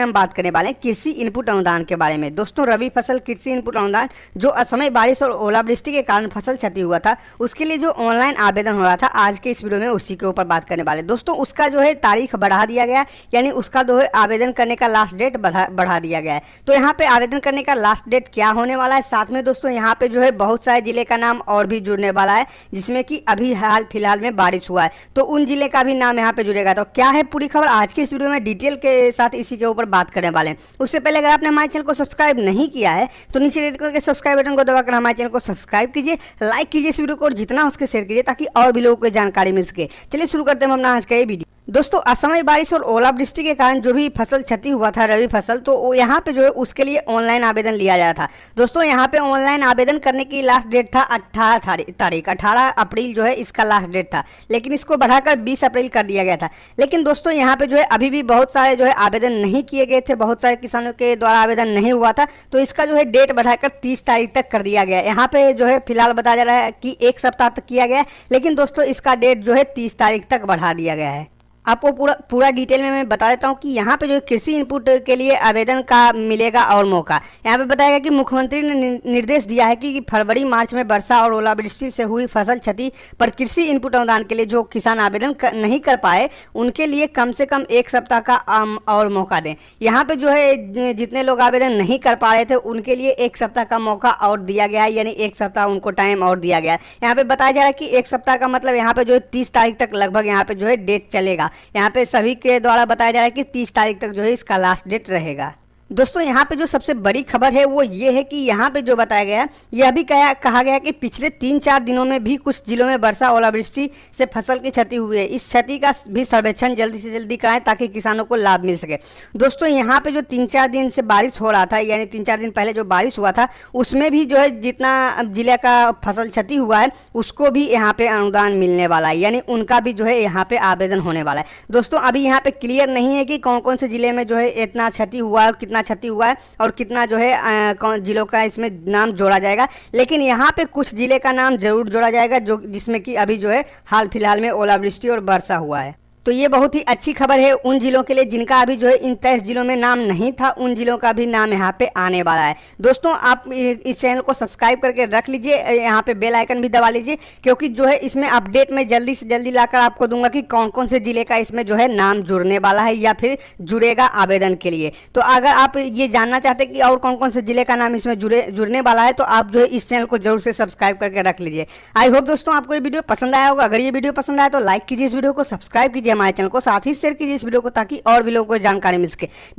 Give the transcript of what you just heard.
हम बात करने वाले हैं कृषि इनपुट अनुदान के बारे में। दोस्तों, रबी फसल कृषि इनपुट अनुदान जो असमय बारिश और ओलावृष्टि के कारण फसल क्षति हुआ था उसके लिए जो ऑनलाइन आवेदन हो रहा था, आज के इस वीडियो में उसी के ऊपर बात करने वाले। दोस्तों, उसका जो है तारीख बढ़ा दिया गया, यानी उसका जो है आवेदन करने का लास्ट डेट बढ़ा दिया गया है। तो यहाँ पे आवेदन करने का लास्ट डेट क्या होने वाला है, साथ में दोस्तों यहाँ पे जो है बहुत सारे जिले का नाम और भी जुड़ने वाला है, जिसमें कि अभी हाल फिलहाल में बारिश हुआ है, तो उन जिले का भी नाम यहाँ पे जुड़ेगा। तो क्या है पूरी खबर, आज की इस वीडियो में डिटेल के साथ इसी के ऊपर बात करने वाले हैं। उससे पहले अगर आपने हमारे चैनल को सब्सक्राइब नहीं किया है तो नीचे रेड कलर के सब्सक्राइब बटन को दबाकर हमारे चैनल को सब्सक्राइब कीजिए, लाइक कीजिए इस वीडियो को और जितना उसके शेयर कीजिए ताकि और भी लोगों को जानकारी मिल सके। चलिए शुरू करते हैं अपना आज का ये वीडियो। दोस्तों, असमय बारिश और ओलावृष्टि के कारण जो भी फसल क्षति हुआ था रबी फसल, तो यहाँ पे जो है उसके लिए ऑनलाइन आवेदन लिया जाता था। दोस्तों, यहाँ पे ऑनलाइन आवेदन करने की लास्ट डेट था 18 अप्रैल जो है इसका लास्ट डेट था, लेकिन इसको बढ़ाकर 20 अप्रैल कर दिया गया था। लेकिन दोस्तों, यहाँ पे जो है अभी भी बहुत सारे जो है आवेदन नहीं किए गए थे, बहुत सारे किसानों के द्वारा आवेदन नहीं हुआ था, तो इसका जो है डेट बढ़ाकर 30 तारीख तक कर दिया गया। यहाँ पे जो है फिलहाल बताया जा रहा है कि 1 सप्ताह तक किया गया है, लेकिन दोस्तों इसका डेट जो है 30 तारीख तक बढ़ा दिया गया है। आपको पूरा डिटेल में मैं बता देता हूं कि यहाँ पे जो कृषि इनपुट के लिए आवेदन का मिलेगा और मौका। यहाँ पे बताया गया कि मुख्यमंत्री ने निर्देश दिया है कि फरवरी मार्च में वर्षा और ओलावृष्टि से हुई फसल क्षति पर कृषि इनपुट अनुदान के लिए जो किसान आवेदन नहीं कर पाए उनके लिए कम से कम 1 सप्ताह का और मौका दें। यहाँ पे जो है जितने लोग आवेदन नहीं कर पा रहे थे उनके लिए 1 सप्ताह का मौका और दिया गया है, यानी 1 सप्ताह उनको टाइम और दिया गया है। यहाँ पे बताया जा रहा है कि 1 सप्ताह का मतलब यहाँ पे जो है 30 तारीख तक लगभग यहाँ पे जो है डेट चलेगा। यहाँ पे सभी के द्वारा बताया जा रहा है कि 30 तारीख तक जो है इसका लास्ट डेट रहेगा। दोस्तों, यहाँ पे जो सबसे बड़ी खबर है वो ये है कि यहाँ पे जो बताया गया यह भी कहा गया कि पिछले 3-4 दिनों में भी कुछ जिलों में वर्षा ओलावृष्टि से फसल की क्षति हुई है। इस क्षति का भी सर्वेक्षण जल्दी से जल्दी कराएं ताकि किसानों को लाभ मिल सके। दोस्तों, यहाँ पे जो 3-4 दिन से बारिश हो रहा था, यानी 3-4 दिन पहले जो बारिश हुआ था उसमें भी जो है जितना जिले का फसल क्षति हुआ है उसको भी यहाँ पे अनुदान मिलने वाला है, यानी उनका भी जो है यहाँ पे आवेदन होने वाला है। दोस्तों, अभी यहाँ पे क्लियर नहीं है कि कौन कौन से जिले में जो है इतना क्षति हुआ है, कितना क्षति हुआ है और कितना जो है कौन जिलों का इसमें नाम जोड़ा जाएगा, लेकिन यहाँ पे कुछ जिले का नाम जरूर जोड़ा जाएगा जो जिसमें कि अभी जो है हाल फिलहाल में ओलावृष्टि और वर्षा हुआ है। तो ये बहुत ही अच्छी खबर है उन जिलों के लिए जिनका अभी जो है इन 23 जिलों में नाम नहीं था, उन जिलों का भी नाम यहाँ पे आने वाला है। दोस्तों, आप इस चैनल को सब्सक्राइब करके रख लीजिए, यहाँ पे बेल आइकन भी दबा लीजिए, क्योंकि जो है इसमें अपडेट मैं जल्दी से जल्दी लाकर आपको दूंगा कि कौन कौन से जिले का इसमें जो है नाम जुड़ने वाला है या फिर जुड़ेगा आवेदन के लिए। तो अगर आप ये जानना चाहते हैं कि और कौन कौन से जिले का नाम इसमें जुड़ने वाला है तो आप जो है इस चैनल को जरूर से सब्सक्राइब करके रख लीजिए। आई होप दोस्तों आपको ये वीडियो पसंद आया होगा। अगर ये वीडियो पसंद आया तो लाइक कीजिए इस वीडियो को, सब्सक्राइब कीजिए हमारे चैनल को, साथ ही शेयर कीजिए इस वीडियो को ताकि और भी लोगों को जानकारी मिल सके।